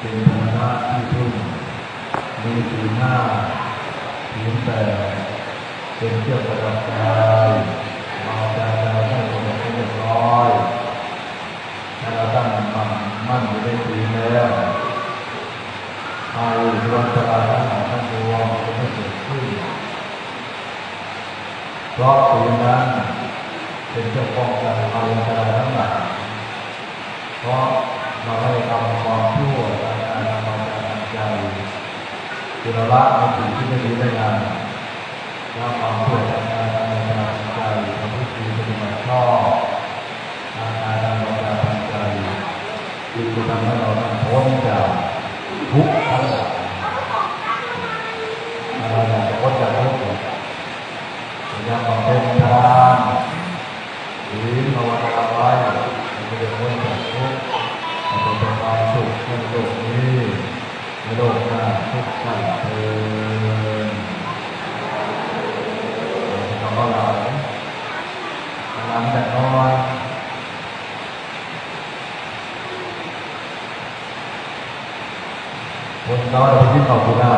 เป็นธรรมะที่พึ่งมีศีลห้าศีลแปดเป็นเครื่องประดับกายเอาใจเราให้สงบให้เรียบร้อยถ้าเราตั้งมั่นอยู่ในศีลแล้วอายุวันตรายทั้งหลายทั้งปวงจะไม่เกิดขึ้นเพราะศีลนั้นเป็นเครื่องป้องกันอายุวันตรายทั้งหลายเพราะเราให้ทำความชั่วทางกายทางวาจาทางใจคือเราละในสิ่งที่ไม่ดีไม่งามละความชั่วทางกายทางวาจาทางใจทำพิธีปฏิบัติชอบทางกายทางวาจาทางใจจึงจะทำให้เราพ้นจากทุกข์ทั้งหลายเราอยากจะพ้นจากทุกข์อยากบำเพ็ญทานหรือภาวนาไว้จะได้พ้นจากทุกข์จะเป็นความสุขในโลกนี้ในโลกหน้าทุกขั้นเทินทำอะไรหลังจากนอนคนน้อยไปที่เขาคุณา